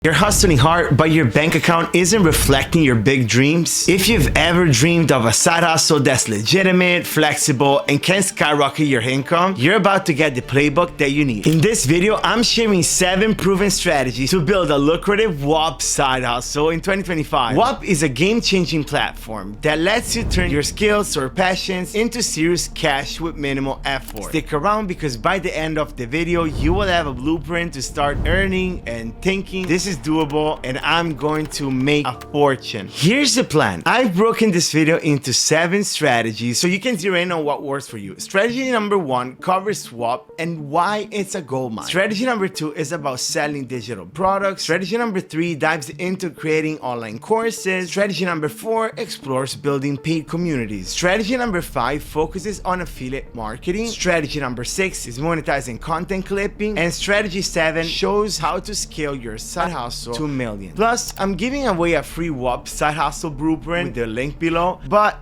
You're hustling hard, but your bank account isn't reflecting your big dreams? If you've ever dreamed of a side hustle that's legitimate, flexible, and can skyrocket your income, you're about to get the playbook that you need. In this video, I'm sharing 7 proven strategies to build a lucrative Whop side hustle in 2025. Whop is a game-changing platform that lets you turn your skills or passions into serious cash with minimal effort. Stick around because by the end of the video, you will have a blueprint to start earning and thinking this is doable and I'm going to make a fortune. Here's the plan. I've broken this video into 7 strategies so you can zero in on what works for you. Strategy number 1 covers Whop and why it's a gold mine. Strategy number 2 is about selling digital products. Strategy number 3 dives into creating online courses. Strategy number 4 explores building paid communities. Strategy number 5 focuses on affiliate marketing. Strategy number 6 is monetizing content clipping. And strategy 7 shows how to scale your side hustle to millions. Plus, I'm giving away a free Whop side hustle blueprint with the link below, but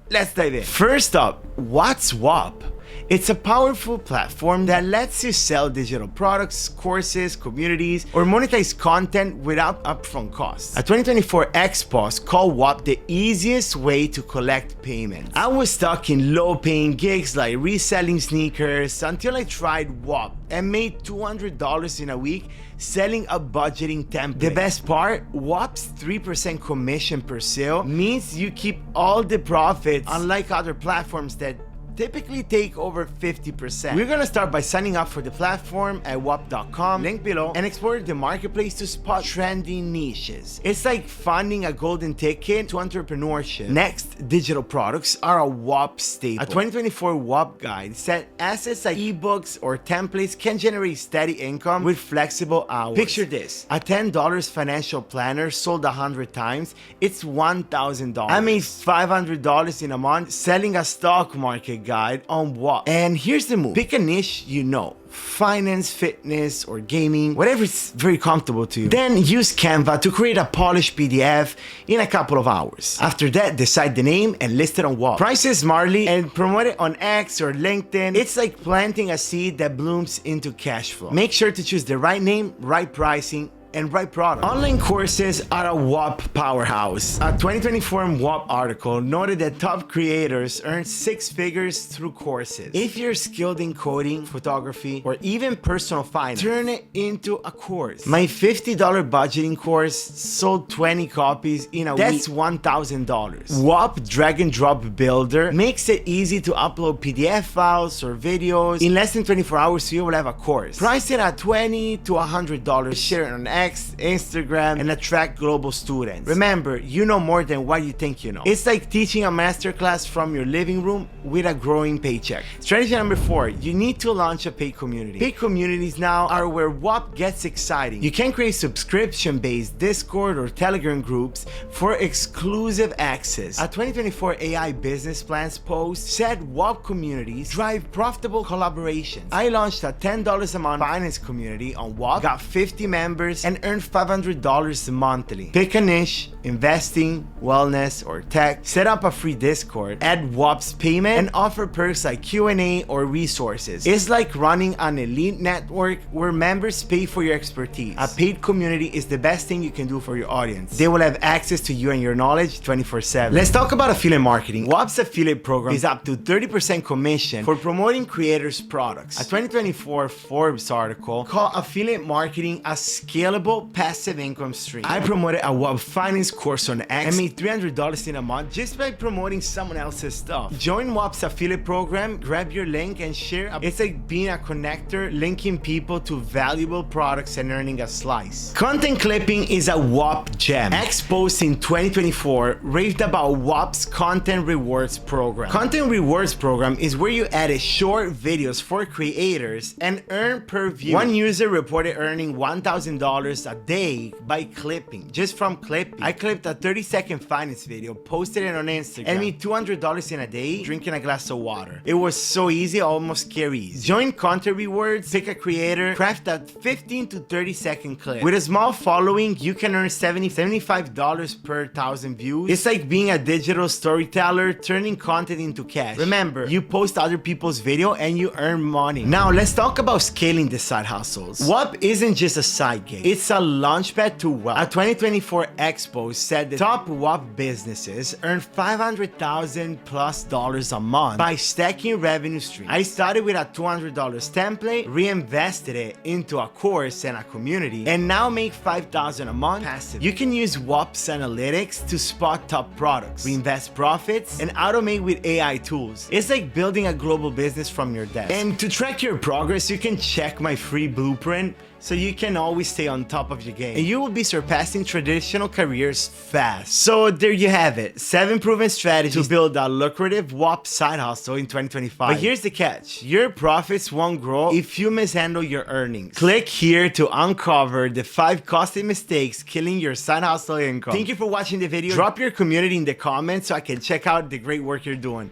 let's dive in. First up, what's Whop? It's a powerful platform that lets you sell digital products, courses, communities, or monetize content without upfront costs. A 2024 X-Post called Whop the easiest way to collect payments. I was stuck in low-paying gigs like reselling sneakers until I tried Whop and made $200 in a week selling a budgeting template. The best part, Whop's 3% commission per sale means you keep all the profits, unlike other platforms that typically take over 50%. We're gonna start by signing up for the platform at whop.com, link below, and explore the marketplace to spot trending niches. It's like finding a golden ticket to entrepreneurship. Next, digital products are a Whop staple. A 2024 Whop guide said assets like ebooks or templates can generate steady income with flexible hours. Picture this, a $10 financial planner sold 100 times, it's $1,000. I made $500 in a month selling a stock market guide on Whop. And here's the move. Pick a niche you know. Finance, fitness, or gaming, whatever is very comfortable to you. Then use Canva to create a polished PDF in a couple of hours. After that, decide the name and list it on Whop. Price it smartly and promote it on X or LinkedIn. It's like planting a seed that blooms into cash flow. Make sure to choose the right name, right pricing, and right product. Online courses are a Whop powerhouse. A 2024 Whop article noted that top creators earn 6 figures through courses. If you're skilled in coding, photography, or even personal finance, turn it into a course. My $50 budgeting course sold 20 copies in a week. That's $1,000. Whop Drag and Drop Builder makes it easy to upload PDF files or videos. In less than 24 hours, you will have a course. Price it at $20 to $100. Share it on X, Instagram, and attract global students. Remember, you know more than what you think you know. It's like teaching a masterclass from your living room with a growing paycheck. Strategy number 4, you need to launch a paid community. Paid communities now are where Whop gets exciting. You can create subscription-based Discord or Telegram groups for exclusive access. A 2024 AI business plans post said Whop communities drive profitable collaborations. I launched a $10 a month finance community on Whop, got 50 members, and earn $500 monthly. Pick a niche, investing, wellness, or tech, set up a free Discord, add Whop's payment, and offer perks like Q&A or resources. It's like running an elite network where members pay for your expertise. A paid community is the best thing you can do for your audience. They will have access to you and your knowledge 24/7. Let's talk about affiliate marketing. Whop's affiliate program is up to 30% commission for promoting creators' products. A 2024 Forbes article called affiliate marketing a scalable passive income stream. I promoted a Whop finance course on X and made $300 in a month just by promoting someone else's stuff. Join Whop's affiliate program, grab your link, and share. It's like being a connector, linking people to valuable products and earning a slice. Content clipping is a Whop gem. X-Post in 2024 raved about Whop's content rewards program. Content rewards program is where you add short videos for creators and earn per view. One user reported earning $1,000 a day by clipping, just from clipping. I clipped a 30-second finance video, posted it on Instagram, and made $200 in a day drinking a glass of water. It was so easy, almost scary easy. Join Content Rewards, pick a creator, craft a 15 to 30-second clip. With a small following, you can earn $75 per 1,000 views. It's like being a digital storyteller, turning content into cash. Remember, you post other people's video and you earn money. Now, let's talk about scaling the side hustles. Whop isn't just a side gig. It's a launchpad to wealth. A 2024 Expo said the top Whop businesses earn $500,000+ a month by stacking revenue streams. I started with a $200 template, reinvested it into a course and a community, and now make $5,000 a month passive. You can use Whop's analytics to spot top products, reinvest profits, and automate with AI tools. It's like building a global business from your desk. And to track your progress, you can check my free blueprint so you can always stay on top of your game. And you will be surpassing traditional careers fast. So there you have it. 7 proven strategies to build a lucrative Whop side hustle in 2025. But here's the catch. Your profits won't grow if you mishandle your earnings. Click here to uncover the 5 costly mistakes killing your side hustle income. Thank you for watching the video. Drop your community in the comments so I can check out the great work you're doing.